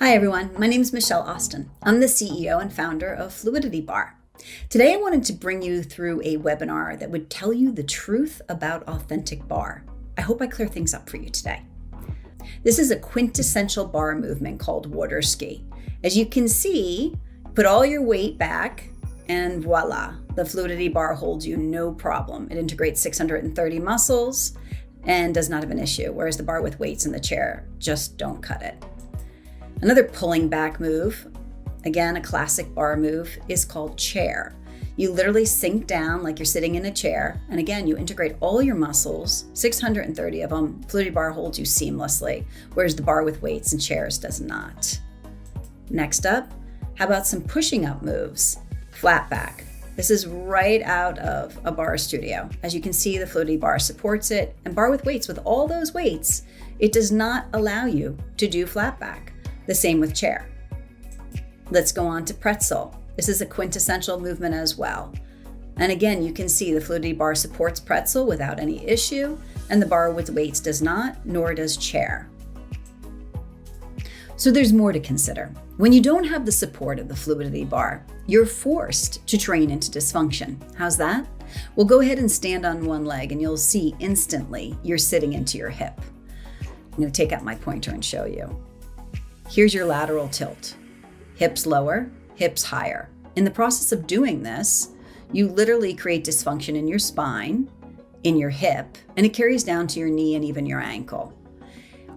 Hi everyone, my name is Michelle Austin. I'm the CEO and founder of Fluidity Barre. Today I wanted to bring you through a webinar that would tell you the truth about authentic barre. I hope I clear things up for you today. This is a quintessential barre movement called water ski. As you can see, put all your weight back and voila, the Fluidity Barre holds you no problem. It integrates 630 muscles and does not have an issue, whereas the barre with weights in the chair just don't cut it. Another pulling back move, again, a classic barre move, is called chair. You literally sink down like you're sitting in a chair. And again, you integrate all your muscles, 630 of them. Fluidity Barre holds you seamlessly, whereas the barre with weights and chairs does not. Next up, how about some pushing up moves? Flat back. This is right out of a barre studio. As you can see, the Fluidity Barre supports it, and barre with weights, with all those weights, it does not allow you to do flat back. The same with chair. Let's go on to pretzel. This is a quintessential movement as well. And again, you can see the Fluidity Barre supports pretzel without any issue, and the barre with weights does not, nor does chair. So there's more to consider. When you don't have the support of the Fluidity Barre, you're forced to train into dysfunction. How's that? Well, go ahead and stand on one leg and you'll see instantly you're sitting into your hip. I'm going to take out my pointer and show you. Here's your lateral tilt. Hips lower, hips higher. In the process of doing this, you literally create dysfunction in your spine, in your hip, and it carries down to your knee and even your ankle.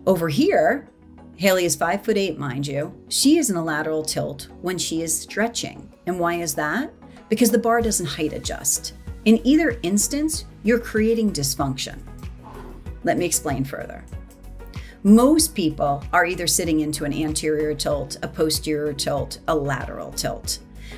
Over here, Haley is 5'8", mind you. She is in a lateral tilt when she is stretching. And why is that? Because the barre doesn't height adjust. In either instance, you're creating dysfunction. Let me explain further. Most people are either sitting into an anterior tilt, a posterior tilt, a lateral tilt.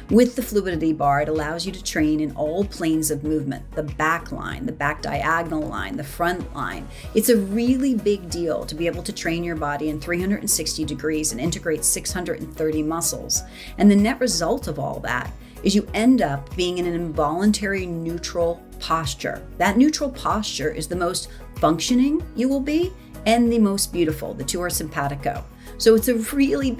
With the Fluidity Barre, it allows you to train in all planes of movement, the back line, the back diagonal line, the front line. It's a really big deal to be able to train your body in 360 degrees and integrate 630 muscles. And the net result of all that is you end up being in an involuntary neutral posture. That neutral posture is the most functioning you will be and the most beautiful. The two are simpatico. So it's a really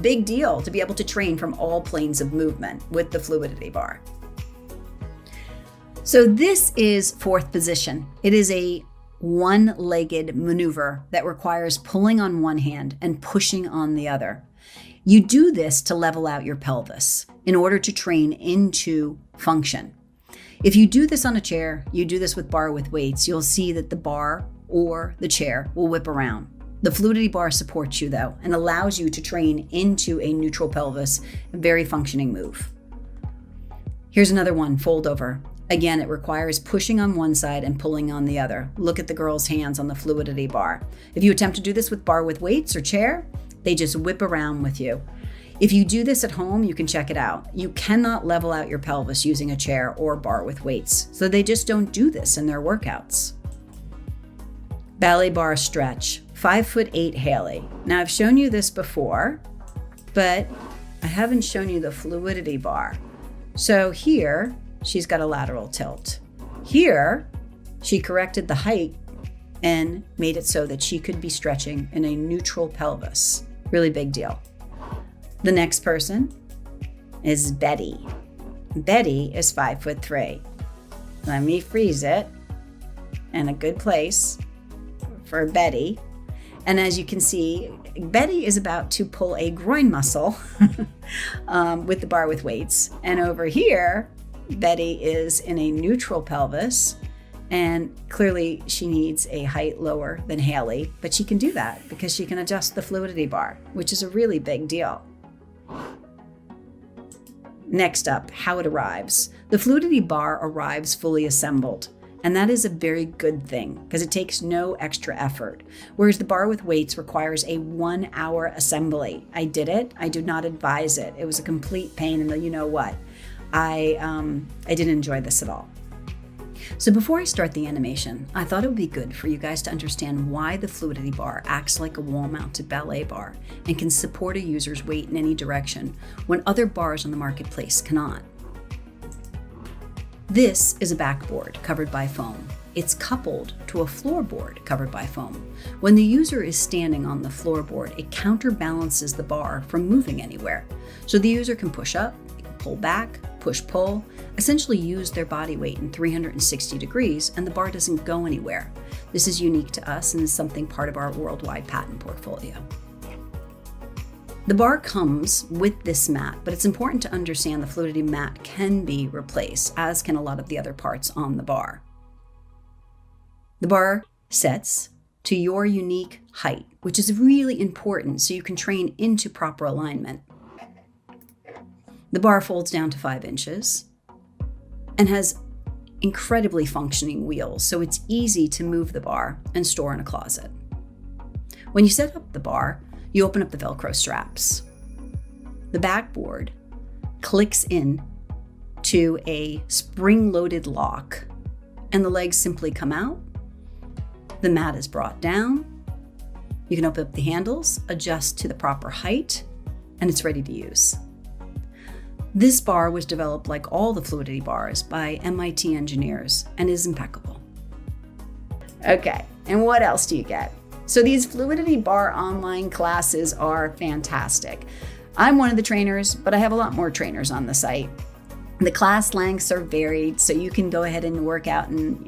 big deal to be able to train from all planes of movement with the Fluidity Barre. So this is fourth position. It is a one-legged maneuver that requires pulling on one hand and pushing on the other. You do this to level out your pelvis in order to train into function. If you do this on a chair, you do this with barre with weights, you'll see that the barre or the chair will whip around. The Fluidity Barre supports you though and allows you to train into a neutral pelvis, a very functioning move. Here's another one, fold over. Again, it requires pushing on one side and pulling on the other. Look at the girl's hands on the Fluidity Barre. If you attempt to do this with barre with weights or chair, they just whip around with you. If you do this at home, you can check it out. You cannot level out your pelvis using a chair or barre with weights, so they just don't do this in their workouts. Ballet barre stretch, 5'8" Haley. Now I've shown you this before, but I haven't shown you the Fluidity Barre. So here, she's got a lateral tilt. Here, she corrected the height and made it so that she could be stretching in a neutral pelvis. Really big deal. The next person is Betty. Betty is 5'3". Let me freeze it in a good place for Betty. And as you can see, Betty is about to pull a groin muscle with the barre with weights. And over here, Betty is in a neutral pelvis. And clearly she needs a height lower than Haley, but she can do that because she can adjust the Fluidity Barre, which is a really big deal. Next up, how it arrives. The Fluidity Barre arrives fully assembled. And that is a very good thing because it takes no extra effort. Whereas the barre with weights requires a 1 hour assembly. I did it. I do not advise it. It was a complete pain. And you know what? I didn't enjoy this at all. So before I start the animation, I thought it would be good for you guys to understand why the Fluidity Barre acts like a wall-mounted ballet bar and can support a user's weight in any direction when other bars on the marketplace cannot. This is a backboard covered by foam. it's coupled to a floorboard covered by foam. When the user is standing on the floorboard, it counterbalances the bar from moving anywhere. So the user can push up, pull back, push-pull, essentially use their body weight in 360 degrees, and the bar doesn't go anywhere. This is unique to us and is something part of our worldwide patent portfolio. The bar comes with this mat, but it's important to understand the Fluidity mat can be replaced, as can a lot of the other parts on the bar. The bar sets to your unique height, which is really important so you can train into proper alignment. The bar folds down to 5 inches and has incredibly functioning wheels, so it's easy to move the bar and store in a closet. When you set up the bar, you open up the Velcro straps. The backboard clicks in to a spring-loaded lock, and the legs simply come out. The mat is brought down. You can open up the handles, adjust to the proper height, and it's ready to use. This bar was developed like all the Fluidity bars by MIT engineers and is impeccable. Okay, and what else do you get? So these Fluidity Barre online classes are fantastic. I'm one of the trainers, but I have a lot more trainers on the site. The class lengths are varied, so you can go ahead and work out in,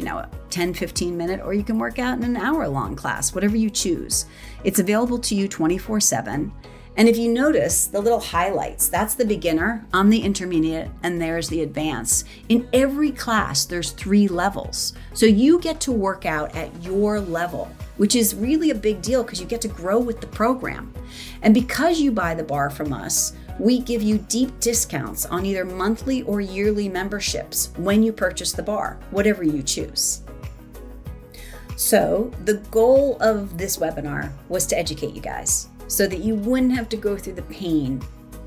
10, 15 minute, or you can work out in an hour-long class, whatever you choose. It's available to you 24/7. And if you notice the little highlights, that's the beginner, I'm the intermediate, and there's the advanced. In every class, there's 3 levels. So you get to work out at your level, which is really a big deal because you get to grow with the program. And because you buy the bar from us, we give you deep discounts on either monthly or yearly memberships when you purchase the bar, whatever you choose. So the goal of this webinar was to educate you guys so that you wouldn't have to go through the pain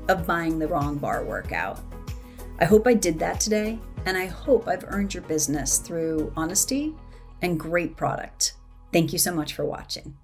of buying the wrong bar workout. I hope I did that today, and I hope I've earned your business through honesty and great product. Thank you so much for watching.